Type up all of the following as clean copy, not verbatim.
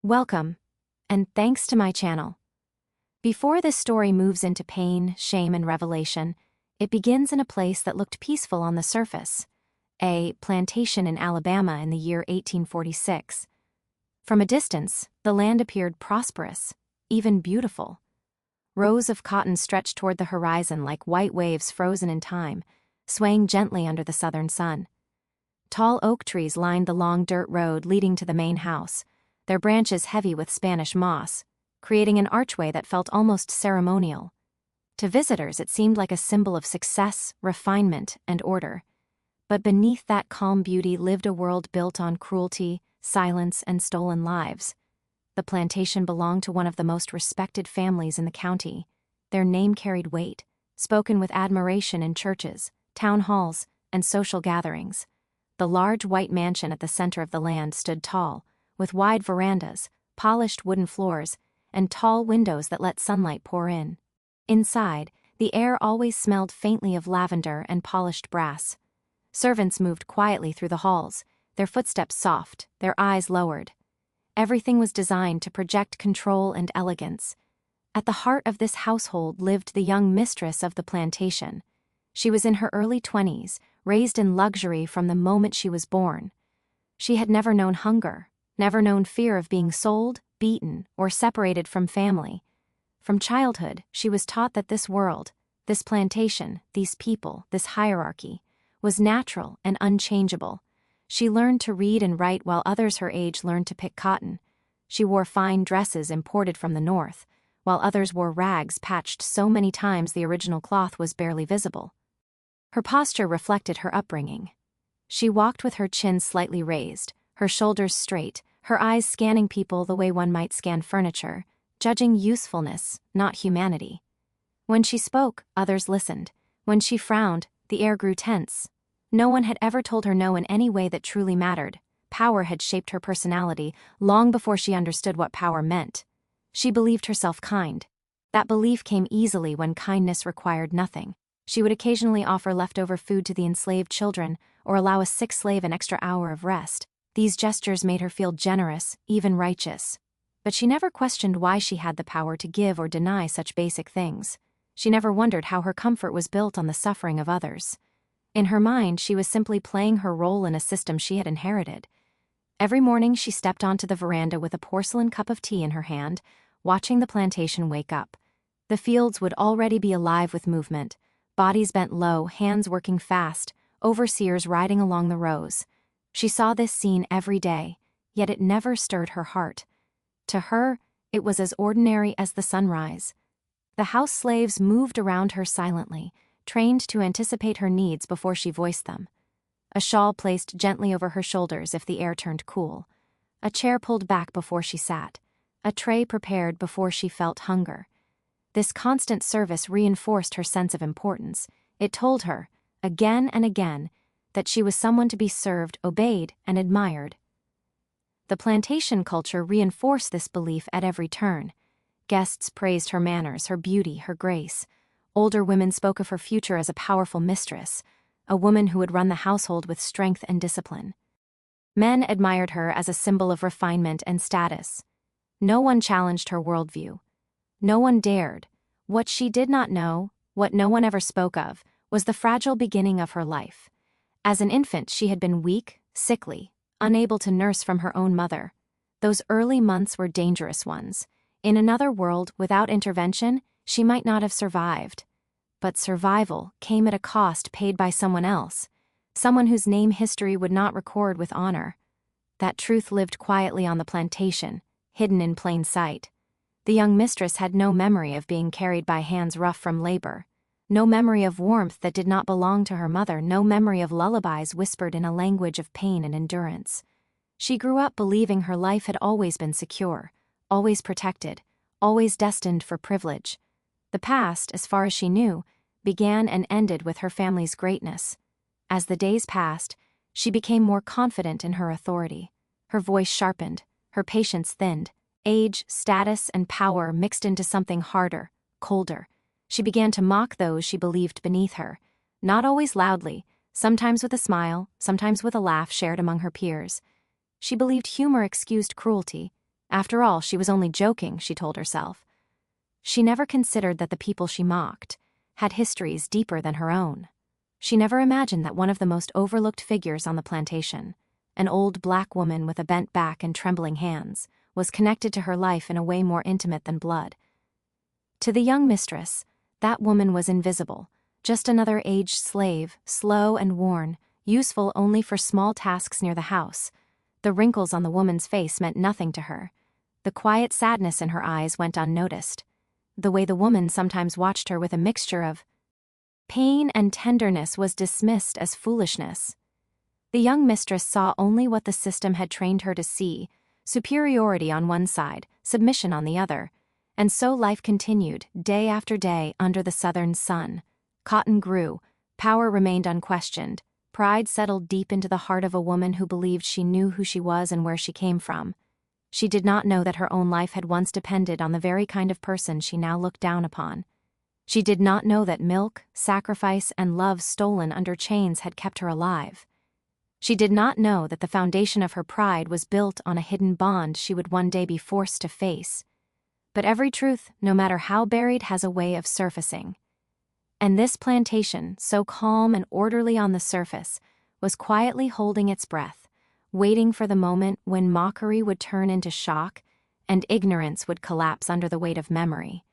Welcome, and thanks to my channel. Before this story moves into pain, shame, and revelation, it begins in a place that looked peaceful on the surface, a plantation in Alabama in the year 1846. From a distance, the land appeared prosperous, even beautiful. Rows of cotton stretched toward the horizon like white waves frozen in time, swaying gently under the southern sun. Tall oak trees lined the long dirt road leading to the main house, their branches heavy with Spanish moss, creating an archway that felt almost ceremonial. To visitors, it seemed like a symbol of success, refinement, and order. But beneath that calm beauty lived a world built on cruelty, silence, and stolen lives. The plantation belonged to one of the most respected families in the county. Their name carried weight, spoken with admiration in churches, town halls, and social gatherings. The large white mansion at the center of the land stood tall, with wide verandas, polished wooden floors, and tall windows that let sunlight pour in. Inside, the air always smelled faintly of lavender and polished brass. Servants moved quietly through the halls, their footsteps soft, their eyes lowered. Everything was designed to project control and elegance. At the heart of this household lived the young mistress of the plantation. She was in her early 20s, raised in luxury from the moment she was born. She had never known hunger, never known fear of being sold, beaten, or separated from family. From childhood, she was taught that this world, this plantation, these people, this hierarchy, was natural and unchangeable. She learned to read and write while others her age learned to pick cotton. She wore fine dresses imported from the north, while others wore rags patched so many times the original cloth was barely visible. Her posture reflected her upbringing. She walked with her chin slightly raised, her shoulders straight, her eyes scanning people the way one might scan furniture, judging usefulness, not humanity. When she spoke, others listened. When she frowned, the air grew tense. No one had ever told her no in any way that truly mattered. Power had shaped her personality long before she understood what power meant. She believed herself kind. That belief came easily when kindness required nothing. She would occasionally offer leftover food to the enslaved children or allow a sick slave an extra hour of rest. These gestures made her feel generous, even righteous. But she never questioned why she had the power to give or deny such basic things. She never wondered how her comfort was built on the suffering of others. In her mind, she was simply playing her role in a system she had inherited. Every morning she stepped onto the veranda with a porcelain cup of tea in her hand, watching the plantation wake up. The fields would already be alive with movement, bodies bent low, hands working fast, overseers riding along the rows. She saw this scene every day, yet it never stirred her heart. To her, it was as ordinary as the sunrise. The house slaves moved around her silently, trained to anticipate her needs before she voiced them. A shawl placed gently over her shoulders if the air turned cool. A chair pulled back before she sat. A tray prepared before she felt hunger. This constant service reinforced her sense of importance. It told her, again and again, that she was someone to be served, obeyed, and admired. The plantation culture reinforced this belief at every turn. Guests praised her manners, her beauty, her grace. Older women spoke of her future as a powerful mistress, a woman who would run the household with strength and discipline. Men admired her as a symbol of refinement and status. No one challenged her worldview. No one dared. What she did not know, what no one ever spoke of, was the fragile beginning of her life. As an infant, she had been weak, sickly, unable to nurse from her own mother. Those early months were dangerous ones. In another world, without intervention, she might not have survived. But survival came at a cost paid by someone else, someone whose name history would not record with honor. That truth lived quietly on the plantation, hidden in plain sight. The young mistress had no memory of being carried by hands rough from labor. No memory of warmth that did not belong to her mother, no memory of lullabies whispered in a language of pain and endurance. She grew up believing her life had always been secure, always protected, always destined for privilege. The past, as far as she knew, began and ended with her family's greatness. As the days passed, she became more confident in her authority. Her voice sharpened, her patience thinned. Age, status, and power mixed into something harder, colder. She began to mock those she believed beneath her, not always loudly, sometimes with a smile, sometimes with a laugh shared among her peers. She believed humor excused cruelty. After all, she was only joking, she told herself. She never considered that the people she mocked had histories deeper than her own. She never imagined that one of the most overlooked figures on the plantation, an old black woman with a bent back and trembling hands, was connected to her life in a way more intimate than blood. To the young mistress, that woman was invisible, just another aged slave, slow and worn, useful only for small tasks near the house. The wrinkles on the woman's face meant nothing to her. The quiet sadness in her eyes went unnoticed. The way the woman sometimes watched her with a mixture of pain and tenderness was dismissed as foolishness. The young mistress saw only what the system had trained her to see: superiority on one side, submission on the other. And so life continued, day after day, under the southern sun. Cotton grew, power remained unquestioned, pride settled deep into the heart of a woman who believed she knew who she was and where she came from. She did not know that her own life had once depended on the very kind of person she now looked down upon. She did not know that milk, sacrifice, and love stolen under chains had kept her alive. She did not know that the foundation of her pride was built on a hidden bond she would one day be forced to face. But every truth, no matter how buried, has a way of surfacing. And this plantation, so calm and orderly on the surface, was quietly holding its breath, waiting for the moment when mockery would turn into shock and ignorance would collapse under the weight of memory.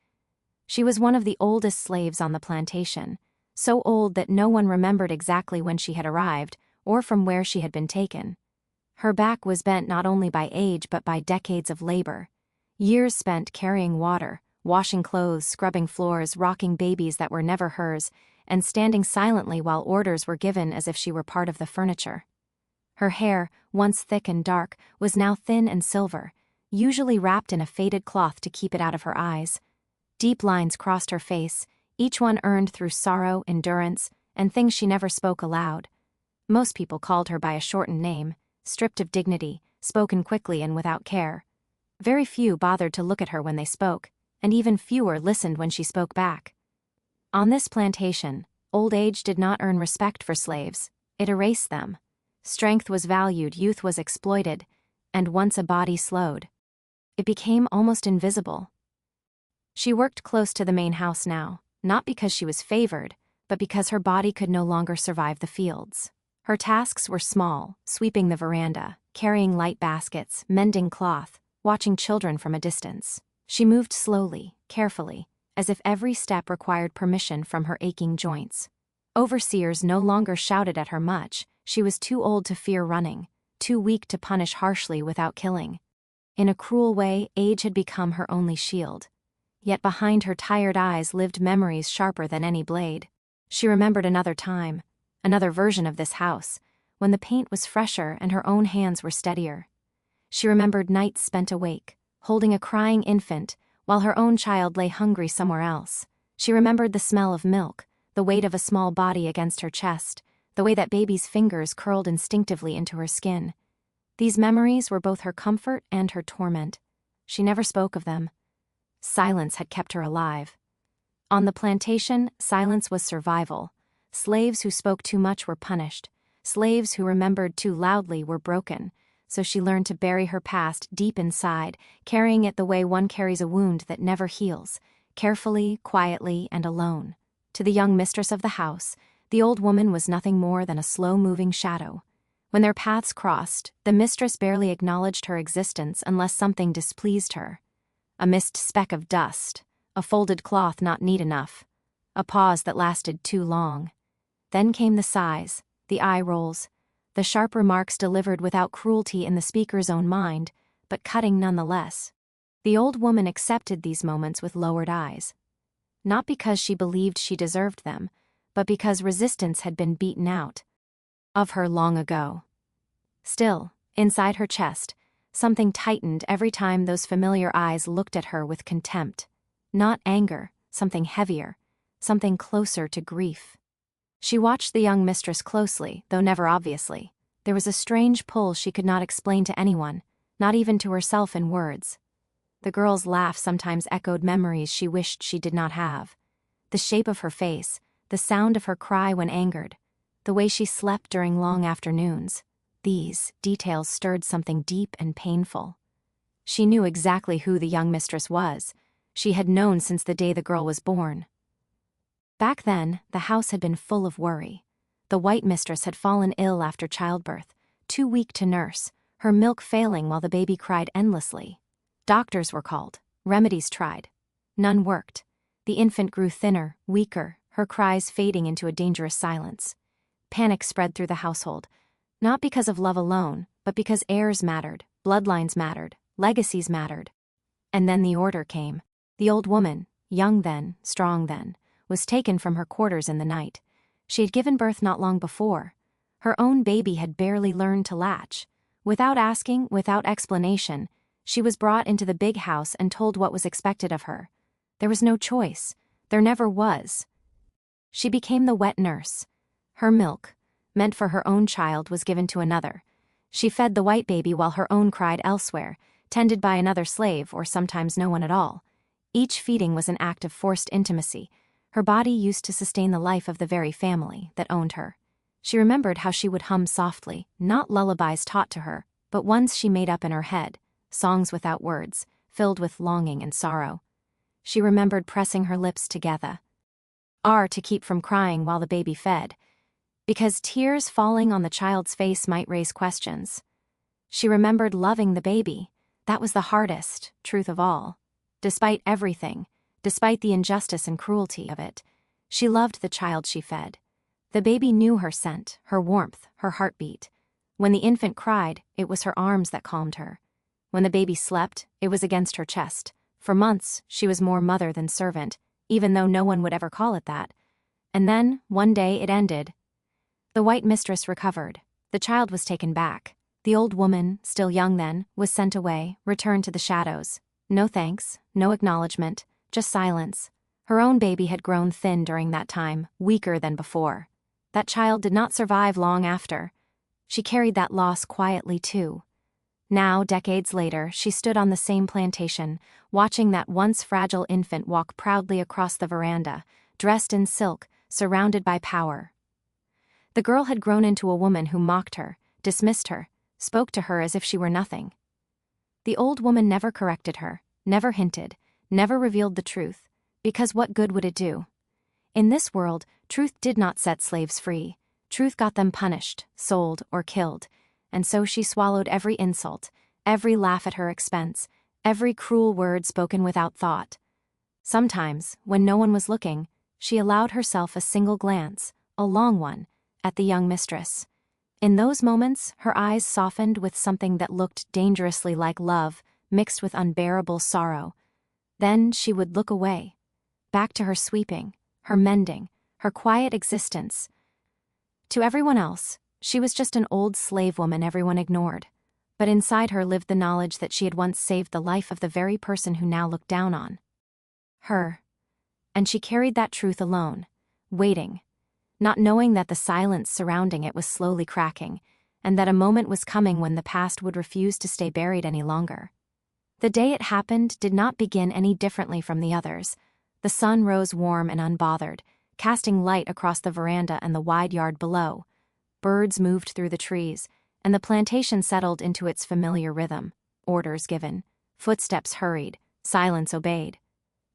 She was one of the oldest slaves on the plantation, so old that no one remembered exactly when she had arrived or from where she had been taken. Her back was bent not only by age but by decades of labor. Years spent carrying water, washing clothes, scrubbing floors, rocking babies that were never hers, and standing silently while orders were given as if she were part of the furniture. Her hair, once thick and dark, was now thin and silver, usually wrapped in a faded cloth to keep it out of her eyes. Deep lines crossed her face, each one earned through sorrow, endurance, and things she never spoke aloud. Most people called her by a shortened name, stripped of dignity, spoken quickly and without care. Very few bothered to look at her when they spoke, and even fewer listened when she spoke back. On this plantation, old age did not earn respect for slaves, it erased them. Strength was valued, youth was exploited, and once a body slowed, it became almost invisible. She worked close to the main house now, not because she was favored, but because her body could no longer survive the fields. Her tasks were small: sweeping the veranda, carrying light baskets, mending cloth, watching children from a distance. She moved slowly, carefully, as if every step required permission from her aching joints. Overseers no longer shouted at her much. She was too old to fear running, too weak to punish harshly without killing. In a cruel way, age had become her only shield. Yet behind her tired eyes lived memories sharper than any blade. She remembered another time, another version of this house, when the paint was fresher and her own hands were steadier. She remembered nights spent awake, holding a crying infant, while her own child lay hungry somewhere else. She remembered the smell of milk, the weight of a small body against her chest, the way that baby's fingers curled instinctively into her skin. These memories were both her comfort and her torment. She never spoke of them. Silence had kept her alive. On the plantation, silence was survival. Slaves who spoke too much were punished. Slaves who remembered too loudly were broken. So she learned to bury her past deep inside, carrying it the way one carries a wound that never heals, carefully, quietly, and alone. To the young mistress of the house, the old woman was nothing more than a slow-moving shadow. When their paths crossed, the mistress barely acknowledged her existence unless something displeased her. A missed speck of dust, a folded cloth not neat enough, a pause that lasted too long. Then came the sighs, the eye rolls, the sharp remarks delivered without cruelty in the speaker's own mind, but cutting nonetheless. The old woman accepted these moments with lowered eyes. Not because she believed she deserved them, but because resistance had been beaten out of her long ago. Still, inside her chest, something tightened every time those familiar eyes looked at her with contempt. Not anger, something heavier, something closer to grief. She watched the young mistress closely, though never obviously. There was a strange pull she could not explain to anyone, not even to herself in words. The girl's laugh sometimes echoed memories she wished she did not have. The shape of her face, the sound of her cry when angered, the way she slept during long afternoons. These details stirred something deep and painful. She knew exactly who the young mistress was. She had known since the day the girl was born. Back then, the house had been full of worry. The white mistress had fallen ill after childbirth, too weak to nurse, her milk failing while the baby cried endlessly. Doctors were called, remedies tried. None worked. The infant grew thinner, weaker, her cries fading into a dangerous silence. Panic spread through the household, not because of love alone, but because heirs mattered, bloodlines mattered, legacies mattered. And then the order came. The old woman, young then, strong then, was taken from her quarters in the night. She had given birth not long before. Her own baby had barely learned to latch. Without asking, without explanation, she was brought into the big house and told what was expected of her. There was no choice. There never was. She became the wet nurse. Her milk, meant for her own child, was given to another. She fed the white baby while her own cried elsewhere, tended by another slave or sometimes no one at all. Each feeding was an act of forced intimacy. Her body used to sustain the life of the very family that owned her. She remembered how she would hum softly, not lullabies taught to her, but ones she made up in her head, songs without words, filled with longing and sorrow. She remembered pressing her lips together, to keep from crying while the baby fed, because tears falling on the child's face might raise questions. She remembered loving the baby. That was the hardest truth of all. Despite everything, despite the injustice and cruelty of it, she loved the child she fed. The baby knew her scent, her warmth, her heartbeat. When the infant cried, it was her arms that calmed her. When the baby slept, it was against her chest. For months, she was more mother than servant, even though no one would ever call it that. And then, one day, it ended. The white mistress recovered. The child was taken back. The old woman, still young then, was sent away, returned to the shadows. No thanks, no acknowledgement, just silence. Her own baby had grown thin during that time, weaker than before. That child did not survive long after. She carried that loss quietly too. Now, decades later, she stood on the same plantation, watching that once fragile infant walk proudly across the veranda, dressed in silk, surrounded by power. The girl had grown into a woman who mocked her, dismissed her, spoke to her as if she were nothing. The old woman never corrected her, never hinted, never revealed the truth, because what good would it do? In this world, truth did not set slaves free. Truth got them punished, sold, or killed, and so she swallowed every insult, every laugh at her expense, every cruel word spoken without thought. Sometimes, when no one was looking, she allowed herself a single glance, a long one, at the young mistress. In those moments, her eyes softened with something that looked dangerously like love, mixed with unbearable sorrow. Then she would look away, back to her sweeping, her mending, her quiet existence. To everyone else, she was just an old slave woman everyone ignored, but inside her lived the knowledge that she had once saved the life of the very person who now looked down on her. And she carried that truth alone, waiting, not knowing that the silence surrounding it was slowly cracking, and that a moment was coming when the past would refuse to stay buried any longer. The day it happened did not begin any differently from the others. The sun rose warm and unbothered, casting light across the veranda and the wide yard below. Birds moved through the trees, and the plantation settled into its familiar rhythm. Orders given, footsteps hurried, silence obeyed.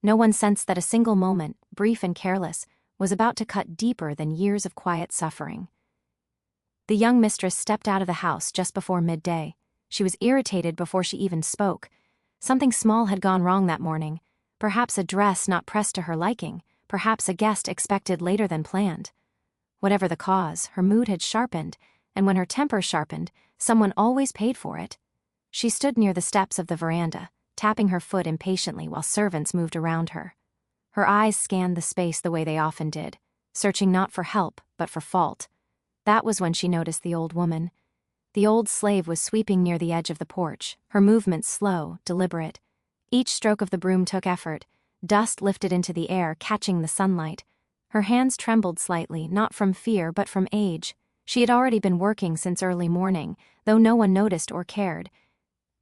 No one sensed that a single moment, brief and careless, was about to cut deeper than years of quiet suffering. The young mistress stepped out of the house just before midday. She was irritated before she even spoke. Something small had gone wrong that morning. Perhaps a dress not pressed to her liking, perhaps a guest expected later than planned. Whatever the cause, her mood had sharpened, and when her temper sharpened, someone always paid for it. She stood near the steps of the veranda, tapping her foot impatiently while servants moved around her. Her eyes scanned the space the way they often did, searching not for help, but for fault. That was when she noticed the old woman. The old slave was sweeping near the edge of the porch, her movements slow, deliberate. Each stroke of the broom took effort. Dust lifted into the air, catching the sunlight. Her hands trembled slightly, not from fear but from age. She had already been working since early morning, though no one noticed or cared.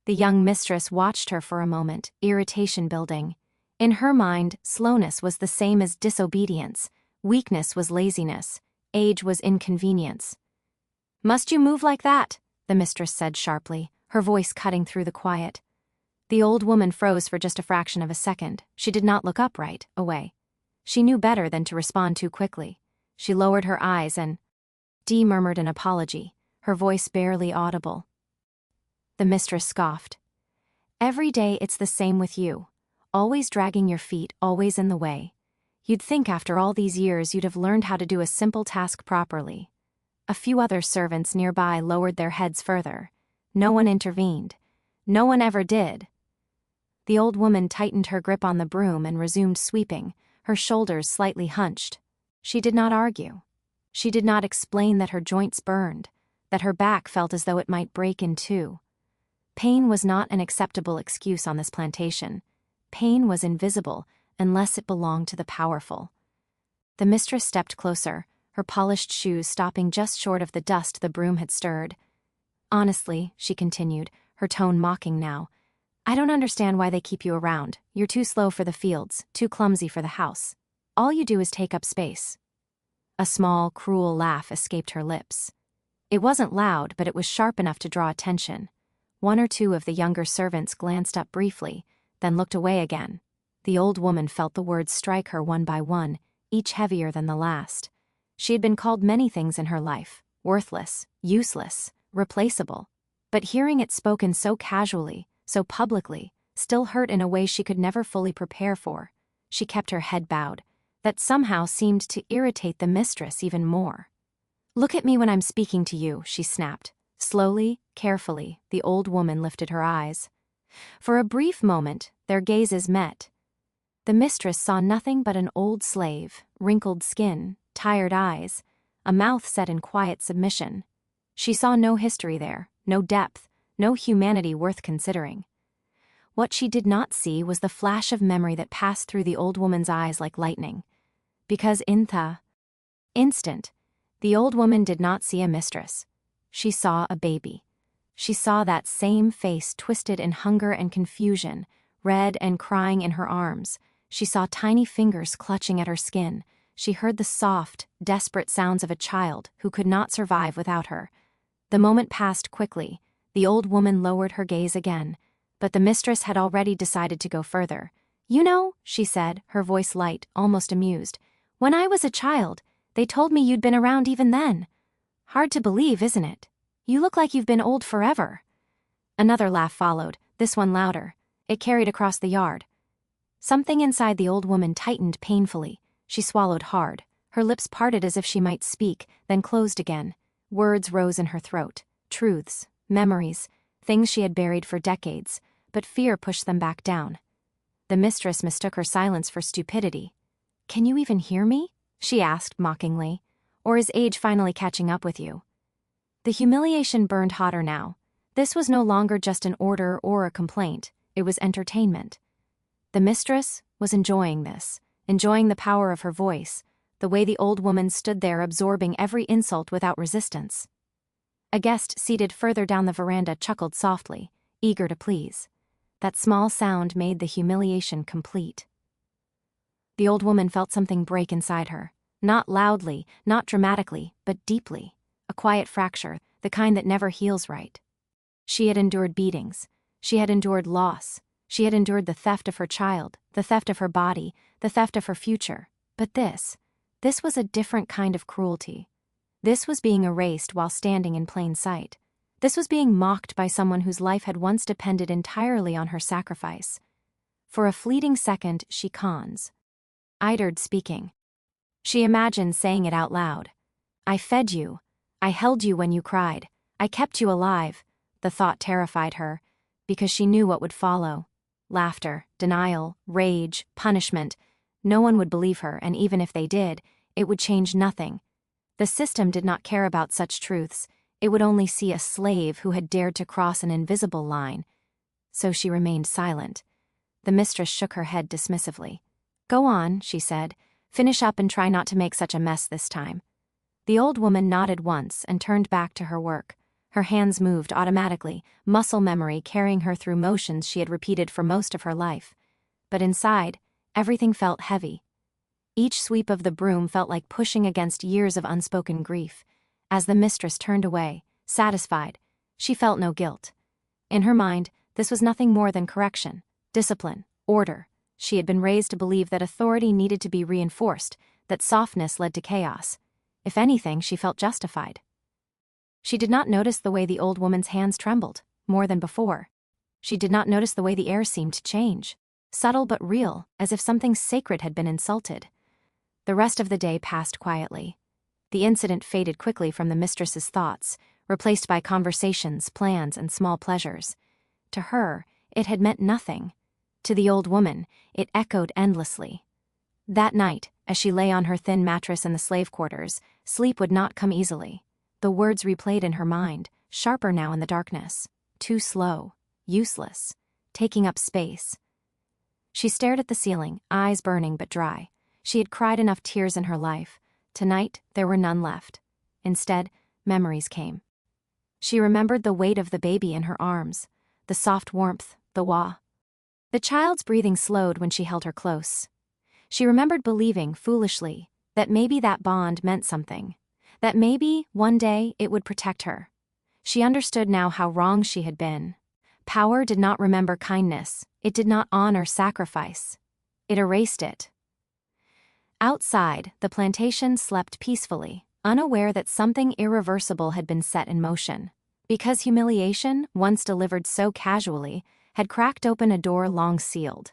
The young mistress watched her for a moment, irritation building. In her mind, slowness was the same as disobedience. Weakness was laziness. Age was inconvenience. "Must you move like that?" the mistress said sharply, her voice cutting through the quiet. The old woman froze for just a fraction of a second. She did not look up right away. She knew better than to respond too quickly. She lowered her eyes and murmured an apology, her voice barely audible. The mistress scoffed. Every day it's the same with you. Always dragging your feet, always in the way. You'd think after all these years you'd have learned how to do a simple task properly. A few other servants nearby lowered their heads further. No one intervened. No one ever did. The old woman tightened her grip on the broom and resumed sweeping, her shoulders slightly hunched. She did not argue. She did not explain that her joints burned, that her back felt as though it might break in two. Pain was not an acceptable excuse on this plantation. Pain was invisible unless it belonged to the powerful. The mistress stepped closer, her polished shoes stopping just short of the dust the broom had stirred. Honestly, she continued, her tone mocking now, I don't understand why they keep you around. You're too slow for the fields, too clumsy for the house. All you do is take up space. A small, cruel laugh escaped her lips. It wasn't loud, but it was sharp enough to draw attention. One or two of the younger servants glanced up briefly, then looked away again. The old woman felt the words strike her one by one, each heavier than the last. She had been called many things in her life, worthless, useless, replaceable. But hearing it spoken so casually, so publicly, still hurt in a way she could never fully prepare for. She kept her head bowed. That somehow seemed to irritate the mistress even more. Look at me when I'm speaking to you, she snapped. Slowly, carefully, the old woman lifted her eyes. For a brief moment, their gazes met. The mistress saw nothing but an old slave, wrinkled skin, tired eyes, a mouth set in quiet submission. She saw no history there, no depth, no humanity worth considering. What she did not see was the flash of memory that passed through the old woman's eyes like lightning. Because in the instant, the old woman did not see a mistress. She saw a baby. She saw that same face twisted in hunger and confusion, red and crying in her arms. She saw tiny fingers clutching at her skin. She heard the soft, desperate sounds of a child who could not survive without her. The moment passed quickly. The old woman lowered her gaze again, but the mistress had already decided to go further. You know, she said, her voice light, almost amused, when I was a child, they told me you'd been around even then. Hard to believe, isn't it? You look like you've been old forever. Another laugh followed, this one louder. It carried across the yard. Something inside the old woman tightened painfully. She swallowed hard. Her lips parted as if she might speak, then closed again. Words rose in her throat. Truths, memories, things she had buried for decades, but fear pushed them back down. The mistress mistook her silence for stupidity. Can you even hear me? She asked mockingly. Or is age finally catching up with you? The humiliation burned hotter now. This was no longer just an order or a complaint. It was entertainment. The mistress was enjoying this, enjoying the power of her voice, the way the old woman stood there absorbing every insult without resistance. A guest seated further down the veranda chuckled softly, eager to please. That small sound made the humiliation complete. The old woman felt something break inside her. Not loudly, not dramatically, but deeply. A quiet fracture, the kind that never heals right. She had endured beatings. She had endured loss. She had endured the theft of her child, the theft of her body, the theft of her future. But this was a different kind of cruelty. This was being erased while standing in plain sight. This was being mocked by someone whose life had once depended entirely on her sacrifice. For a fleeting second, she considered speaking. She imagined saying it out loud. I fed you. I held you when you cried. I kept you alive. The thought terrified her, because she knew what would follow. Laughter, denial, rage, punishment. No one would believe her, and even if they did, it would change nothing. The system did not care about such truths. It would only see a slave who had dared to cross an invisible line. So she remained silent. The mistress shook her head dismissively. Go on, she said. Finish up and try not to make such a mess this time. The old woman nodded once and turned back to her work. Her hands moved automatically, muscle memory carrying her through motions she had repeated for most of her life. But inside, everything felt heavy. Each sweep of the broom felt like pushing against years of unspoken grief. As the mistress turned away, satisfied, she felt no guilt. In her mind, This was nothing more than correction, discipline, order. She had been raised to believe that authority needed to be reinforced, that softness led to chaos. If anything, she felt justified. She did not notice the way the old woman's hands trembled, more than before. She did not notice the way the air seemed to change, subtle but real, as if something sacred had been insulted. The rest of the day passed quietly. The incident faded quickly from the mistress's thoughts, replaced by conversations, plans, and small pleasures. To her, it had meant nothing. To the old woman, it echoed endlessly. That night, as she lay on her thin mattress in the slave quarters, sleep would not come easily. The words replayed in her mind, sharper now in the darkness. Too slow, useless, taking up space. She stared at the ceiling, eyes burning but dry. She had cried enough tears in her life. Tonight, there were none left. Instead, memories came. She remembered the weight of the baby in her arms, the soft warmth, the wah. The child's breathing slowed when she held her close. She remembered believing, foolishly, that maybe that bond meant something, that maybe, one day, it would protect her. She understood now how wrong she had been. Power did not remember kindness. It did not honor sacrifice. It erased it. Outside, the plantation slept peacefully, unaware that something irreversible had been set in motion. Because humiliation, once delivered so casually, had cracked open a door long sealed.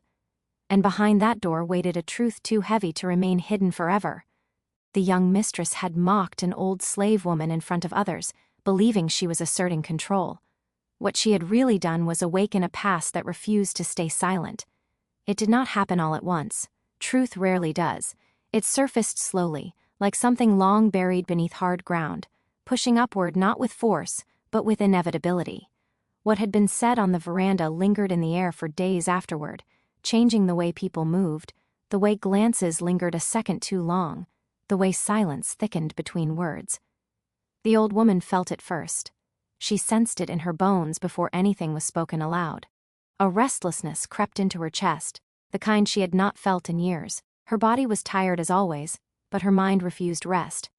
And behind that door waited a truth too heavy to remain hidden forever. The young mistress had mocked an old slave woman in front of others, believing she was asserting control. What she had really done was awaken a past that refused to stay silent. It did not happen all at once. Truth rarely does. It surfaced slowly, like something long buried beneath hard ground, pushing upward not with force, but with inevitability. What had been said on the veranda lingered in the air for days afterward, changing the way people moved, the way glances lingered a second too long, the way silence thickened between words. The old woman felt it first. She sensed it in her bones before anything was spoken aloud. A restlessness crept into her chest, the kind she had not felt in years. Her body was tired as always, but her mind refused rest.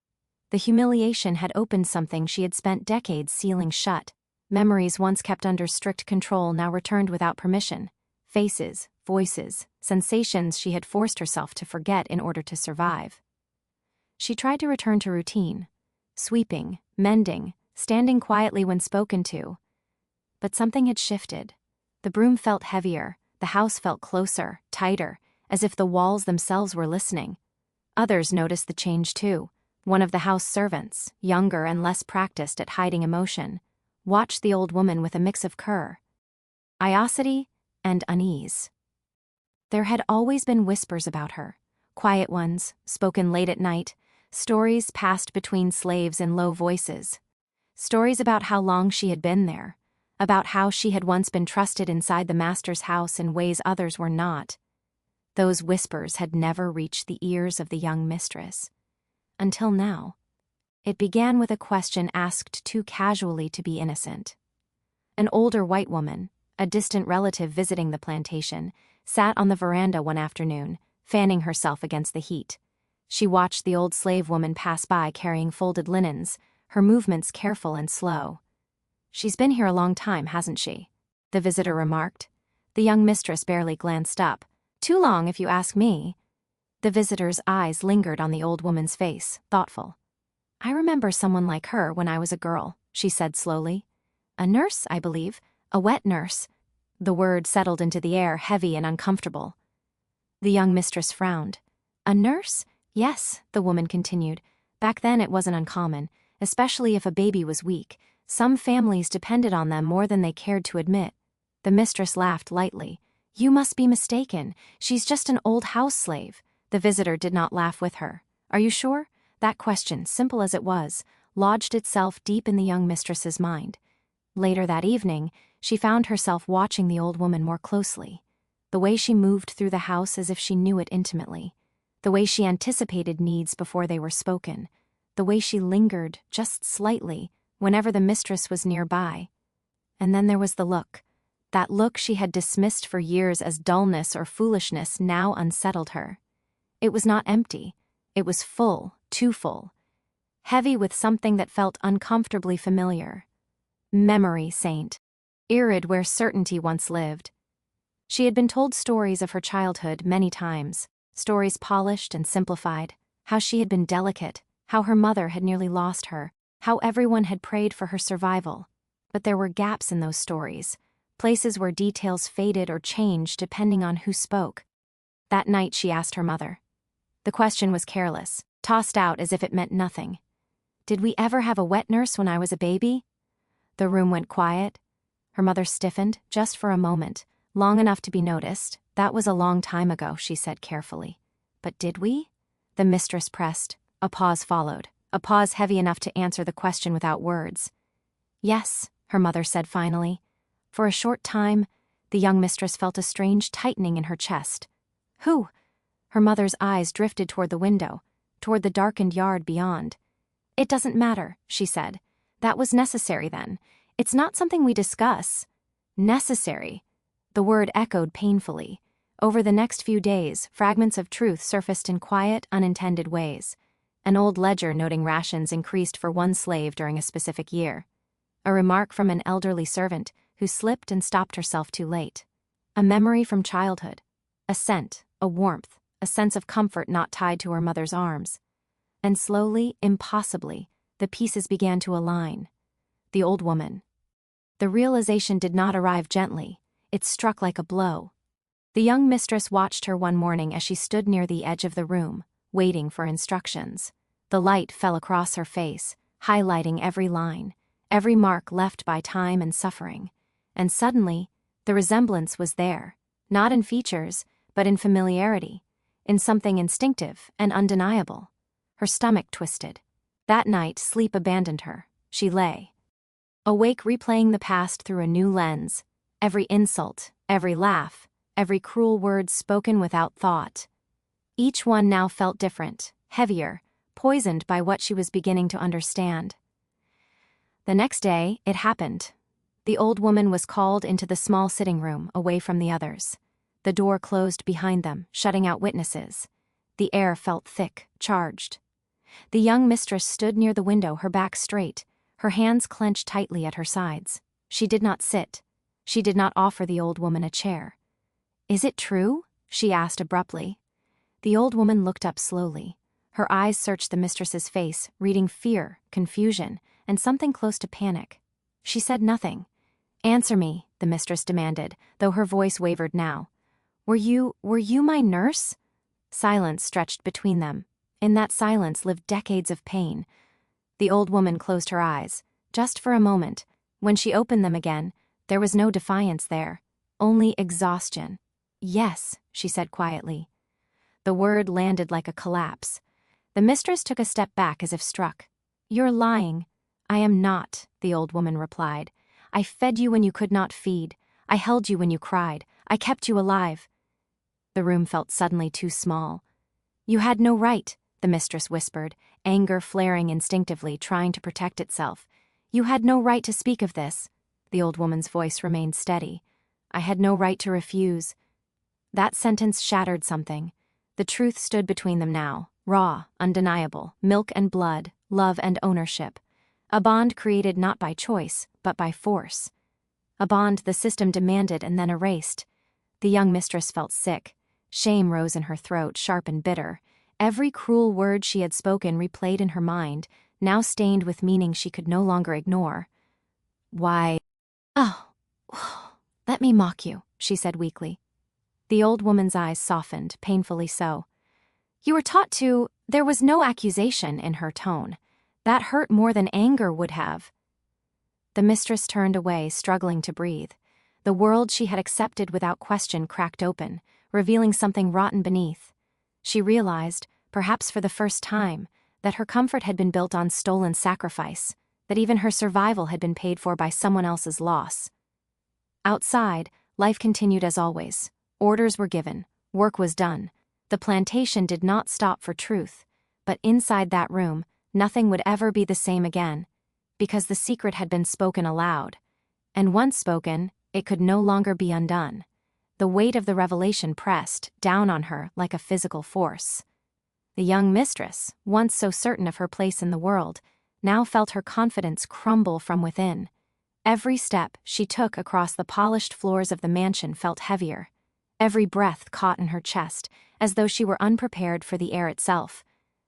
The humiliation had opened something she had spent decades sealing shut. Memories once kept under strict control now returned without permission. Faces, voices, sensations she had forced herself to forget in order to survive. She tried to return to routine, sweeping, mending, standing quietly when spoken to. But something had shifted. The broom felt heavier, the house felt closer, tighter, as if the walls themselves were listening. Others noticed the change too. One of the house servants, younger and less practiced at hiding emotion, watched the old woman with a mix of curiosity and unease. There had always been whispers about her, quiet ones, spoken late at night, stories passed between slaves in low voices. Stories about how long she had been there, about how she had once been trusted inside the master's house in ways others were not. Those whispers had never reached the ears of the young mistress. Until now. It began with a question asked too casually to be innocent. An older white woman, a distant relative visiting the plantation, sat on the veranda one afternoon, fanning herself against the heat. She watched the old slave woman pass by carrying folded linens, her movements careful and slow. "She's been here a long time, hasn't she?" the visitor remarked. The young mistress barely glanced up. "Too long, if you ask me." The visitor's eyes lingered on the old woman's face, thoughtful. "I remember someone like her when I was a girl," she said slowly. "A nurse, I believe. A wet nurse." The word settled into the air, heavy and uncomfortable. The young mistress frowned. "A nurse? Yes," the woman continued. "Back then it wasn't uncommon, especially if a baby was weak. Some families depended on them more than they cared to admit." The mistress laughed lightly. "You must be mistaken. She's just an old house slave." The visitor did not laugh with her. "Are you sure?" That question, simple as it was, lodged itself deep in the young mistress's mind. Later that evening, she found herself watching the old woman more closely. The way she moved through the house as if she knew it intimately. The way she anticipated needs before they were spoken. The way she lingered, just slightly, whenever the mistress was nearby. And then there was the look. That look she had dismissed for years as dullness or foolishness now unsettled her. It was not empty. It was full, too full. Heavy with something that felt uncomfortably familiar. Memory, Saint. Irid where certainty once lived. She had been told stories of her childhood many times, stories polished and simplified, how she had been delicate, how her mother had nearly lost her, how everyone had prayed for her survival. But there were gaps in those stories, places where details faded or changed depending on who spoke. That night she asked her mother. The question was careless, tossed out as if it meant nothing. "Did we ever have a wet nurse when I was a baby?" The room went quiet. Her mother stiffened, just for a moment, long enough to be noticed. "That was a long time ago," she said carefully. "But did we?" The mistress pressed. A pause followed, a pause heavy enough to answer the question without words. "Yes," her mother said finally. For a short time, the young mistress felt a strange tightening in her chest. "Who?" Her mother's eyes drifted toward the window, toward the darkened yard beyond. "It doesn't matter," she said. "That was necessary then. It's not something we discuss." Necessary. The word echoed painfully. Over the next few days, fragments of truth surfaced in quiet, unintended ways. An old ledger noting rations increased for one slave during a specific year. A remark from an elderly servant who slipped and stopped herself too late. A memory from childhood. A scent, a warmth, a sense of comfort not tied to her mother's arms. And slowly, impossibly, the pieces began to align. The old woman. The realization did not arrive gently. It struck like a blow. The young mistress watched her one morning as she stood near the edge of the room, waiting for instructions. The light fell across her face, highlighting every line, every mark left by time and suffering. And suddenly, the resemblance was there, not in features, but in familiarity, in something instinctive and undeniable. Her stomach twisted. That night, sleep abandoned her. She lay, awake, replaying the past through a new lens, every insult, every laugh, every cruel word spoken without thought. Each one now felt different, heavier, poisoned by what she was beginning to understand. The next day, it happened. The old woman was called into the small sitting room, away from the others. The door closed behind them, shutting out witnesses. The air felt thick, charged. The young mistress stood near the window, her back straight, her hands clenched tightly at her sides. She did not sit. She did not offer the old woman a chair. "Is it true?" she asked abruptly. The old woman looked up slowly. Her eyes searched the mistress's face, reading fear, confusion, and something close to panic. She said nothing. "Answer me," the mistress demanded, though her voice wavered now. Were you my nurse?" Silence stretched between them. In that silence lived decades of pain. The old woman closed her eyes, just for a moment. When she opened them again, there was no defiance there, only exhaustion. "Yes," she said quietly. The word landed like a collapse. The mistress took a step back as if struck. "You're lying." "I am not," the old woman replied. "I fed you when you could not feed. I held you when you cried. I kept you alive." The room felt suddenly too small. "You had no right," the mistress whispered, anger flaring instinctively, trying to protect itself. "You had no right to speak of this." The old woman's voice remained steady. "I had no right to refuse." That sentence shattered something. The truth stood between them now, raw, undeniable, milk and blood, love and ownership. A bond created not by choice, but by force. A bond the system demanded and then erased. The young mistress felt sick. Shame rose in her throat, sharp and bitter. Every cruel word she had spoken replayed in her mind, now stained with meaning she could no longer ignore. "Why, oh, let me mock you," she said weakly. The old woman's eyes softened, painfully so. "You were taught to—" There was no accusation in her tone. That hurt more than anger would have. The mistress turned away, struggling to breathe. The world she had accepted without question cracked open, revealing something rotten beneath. She realized, perhaps for the first time, that her comfort had been built on stolen sacrifice, that even her survival had been paid for by someone else's loss. Outside, life continued as always. Orders were given, work was done. The plantation did not stop for truth, but inside that room, nothing would ever be the same again, because the secret had been spoken aloud. And once spoken, it could no longer be undone. The weight of the revelation pressed down on her like a physical force. The young mistress, once so certain of her place in the world, now felt her confidence crumble from within. Every step she took across the polished floors of the mansion felt heavier. Every breath caught in her chest, as though she were unprepared for the air itself.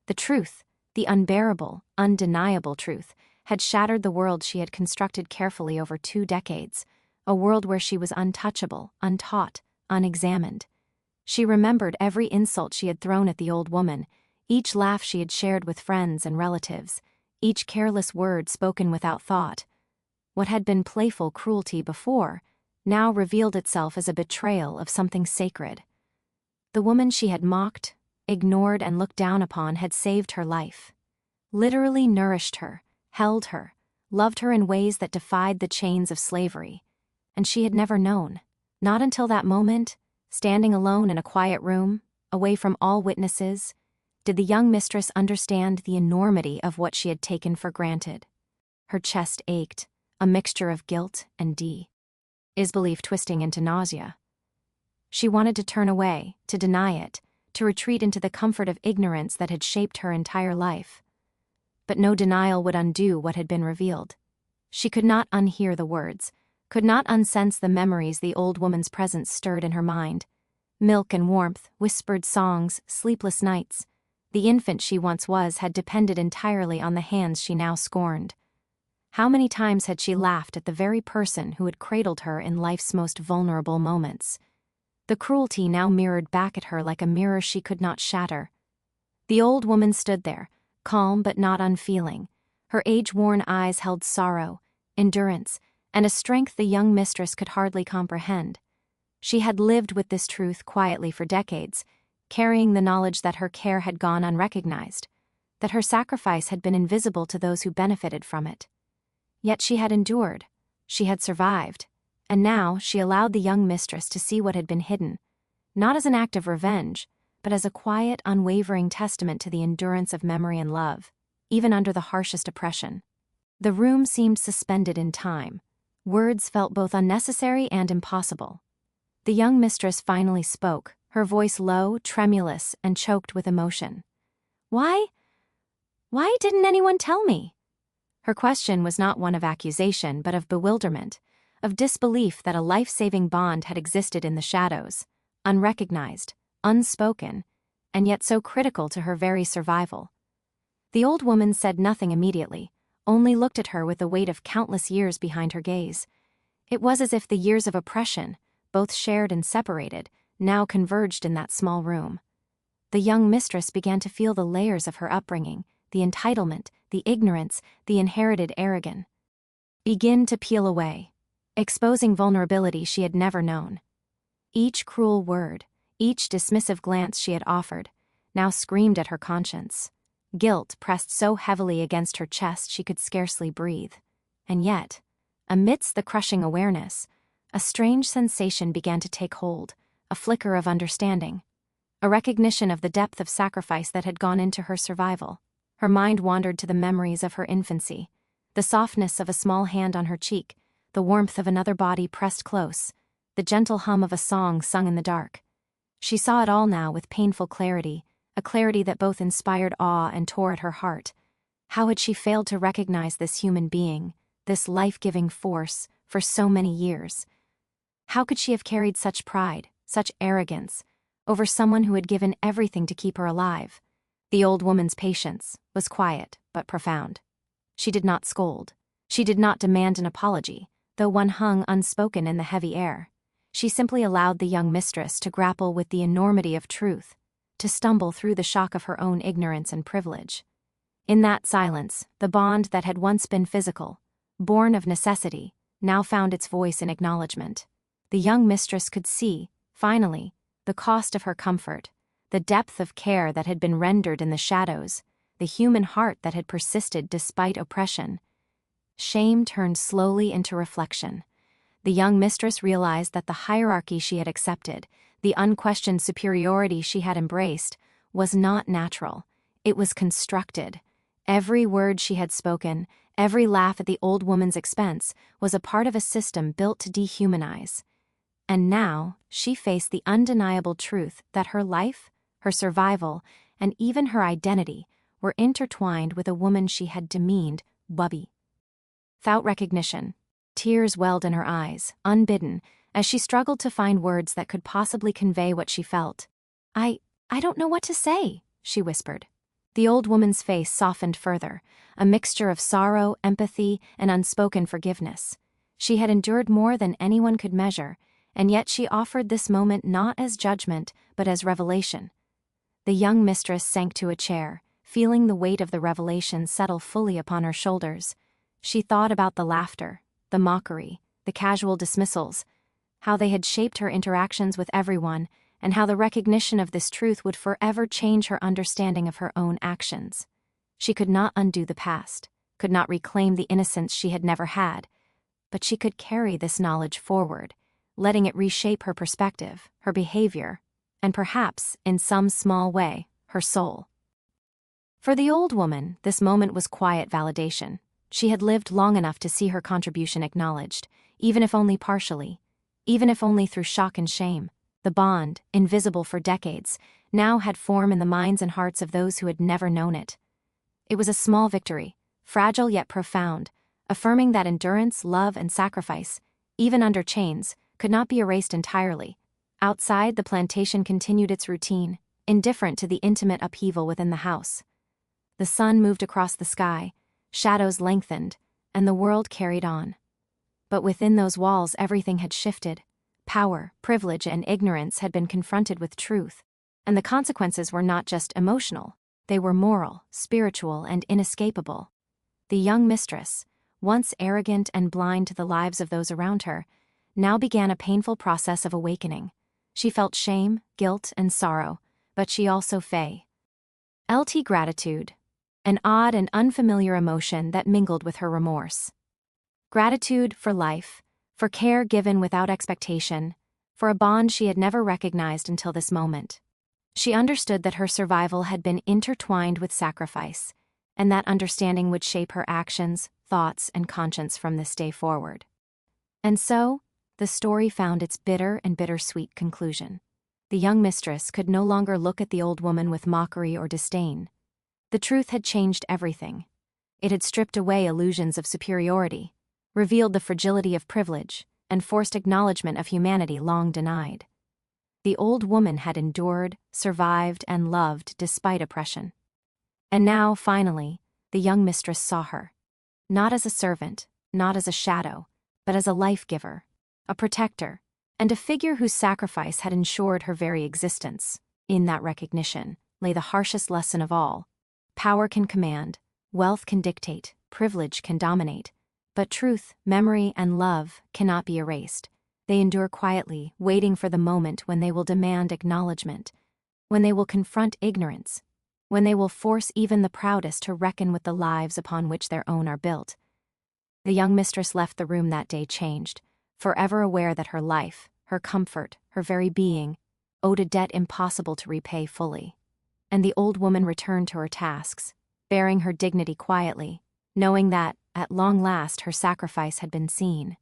The truth, the unbearable, undeniable truth, had shattered the world she had constructed carefully over 2 decades, a world where she was untouchable, untaught, unexamined. She remembered every insult she had thrown at the old woman, each laugh she had shared with friends and relatives, each careless word spoken without thought. What had been playful cruelty before now revealed itself as a betrayal of something sacred. The woman she had mocked, ignored, and looked down upon had saved her life. Literally nourished her, held her, loved her in ways that defied the chains of slavery. And she had never known, not until that moment, standing alone in a quiet room, away from all witnesses, did the young mistress understand the enormity of what she had taken for granted. Her chest ached, a mixture of guilt and disbelief twisting into nausea. She wanted to turn away, to deny it, to retreat into the comfort of ignorance that had shaped her entire life. But no denial would undo what had been revealed. She could not unhear the words, could not unsense the memories the old woman's presence stirred in her mind. Milk and warmth, whispered songs, sleepless nights. The infant she once was had depended entirely on the hands she now scorned. How many times had she laughed at the very person who had cradled her in life's most vulnerable moments? The cruelty now mirrored back at her like a mirror she could not shatter. The old woman stood there, calm but not unfeeling. Her age-worn eyes held sorrow, endurance, and a strength the young mistress could hardly comprehend. She had lived with this truth quietly for decades, carrying the knowledge that her care had gone unrecognized, that her sacrifice had been invisible to those who benefited from it. Yet she had endured, she had survived, and now she allowed the young mistress to see what had been hidden, not as an act of revenge, but as a quiet, unwavering testament to the endurance of memory and love, even under the harshest oppression. The room seemed suspended in time. Words felt both unnecessary and impossible. The young mistress finally spoke, her voice low, tremulous, and choked with emotion. Why didn't anyone tell me?" Her question was not one of accusation but of bewilderment, of disbelief that a life-saving bond had existed in the shadows, unrecognized, unspoken, and yet so critical to her very survival. The old woman said nothing immediately, only looked at her with the weight of countless years behind her gaze. It was as if the years of oppression, both shared and separated, now converged in that small room. The young mistress began to feel the layers of her upbringing, the entitlement, the ignorance, the inherited arrogance, begin to peel away, exposing vulnerability she had never known. Each cruel word, each dismissive glance she had offered, now screamed at her conscience. Guilt pressed so heavily against her chest she could scarcely breathe. And yet, amidst the crushing awareness, a strange sensation began to take hold, a flicker of understanding, a recognition of the depth of sacrifice that had gone into her survival. Her mind wandered to the memories of her infancy, the softness of a small hand on her cheek, the warmth of another body pressed close, the gentle hum of a song sung in the dark. She saw it all now with painful clarity, a clarity that both inspired awe and tore at her heart. How had she failed to recognize this human being, this life-giving force, for so many years? How could she have carried such pride, such arrogance, over someone who had given everything to keep her alive? The old woman's patience was quiet but profound. She did not scold. She did not demand an apology, though one hung unspoken in the heavy air. She simply allowed the young mistress to grapple with the enormity of truth, to stumble through the shock of her own ignorance and privilege. In that silence, the bond that had once been physical, born of necessity, now found its voice in acknowledgement. The young mistress could see, finally, the cost of her comfort, the depth of care that had been rendered in the shadows, the human heart that had persisted despite oppression. Shame turned slowly into reflection. The young mistress realized that the hierarchy she had accepted, the unquestioned superiority she had embraced, was not natural. It was constructed. Every word she had spoken, every laugh at the old woman's expense, was a part of a system built to dehumanize. And now she faced the undeniable truth that her life, her survival, and even her identity were intertwined with a woman she had demeaned without recognition. Tears welled in her eyes, unbidden, as she struggled to find words that could possibly convey what she felt. I don't know what to say," she whispered. The old woman's face softened further, a mixture of sorrow, empathy, and unspoken forgiveness. She had endured more than anyone could measure, and yet she offered this moment not as judgment, but as revelation. The young mistress sank to a chair, feeling the weight of the revelation settle fully upon her shoulders. She thought about the laughter, the mockery, the casual dismissals, how they had shaped her interactions with everyone, and how the recognition of this truth would forever change her understanding of her own actions. She could not undo the past, could not reclaim the innocence she had never had, but she could carry this knowledge forward, letting it reshape her perspective, her behavior, and perhaps, in some small way, her soul. For the old woman, this moment was quiet validation. She had lived long enough to see her contribution acknowledged, even if only partially, even if only through shock and shame. The bond, invisible for decades, now had form in the minds and hearts of those who had never known it. It was a small victory, fragile yet profound, affirming that endurance, love, and sacrifice, even under chains, could not be erased entirely. Outside, the plantation continued its routine, indifferent to the intimate upheaval within the house. The sun moved across the sky, shadows lengthened, and the world carried on. But within those walls everything had shifted. Power, privilege, and ignorance had been confronted with truth, and the consequences were not just emotional, they were moral, spiritual, and inescapable. The young mistress, once arrogant and blind to the lives of those around her, now began a painful process of awakening. She felt shame, guilt, and sorrow, but she also felt gratitude, an odd and unfamiliar emotion that mingled with her remorse. Gratitude for life, for care given without expectation, for a bond she had never recognized until this moment. She understood that her survival had been intertwined with sacrifice, and that understanding would shape her actions, thoughts, and conscience from this day forward. And so, the story found its bitter and bittersweet conclusion. The young mistress could no longer look at the old woman with mockery or disdain. The truth had changed everything. It had stripped away illusions of superiority, revealed the fragility of privilege, and forced acknowledgement of humanity long denied. The old woman had endured, survived, and loved despite oppression. And now, finally, the young mistress saw her. Not as a servant, not as a shadow, but as a life-giver, a protector, and a figure whose sacrifice had ensured her very existence. In that recognition lay the harshest lesson of all. Power can command, wealth can dictate, privilege can dominate, but truth, memory, and love cannot be erased. They endure quietly, waiting for the moment when they will demand acknowledgement, when they will confront ignorance, when they will force even the proudest to reckon with the lives upon which their own are built. The young mistress left the room that day changed, forever aware that her life, her comfort, her very being, owed a debt impossible to repay fully. And the old woman returned to her tasks, bearing her dignity quietly, knowing that, at long last, her sacrifice had been seen.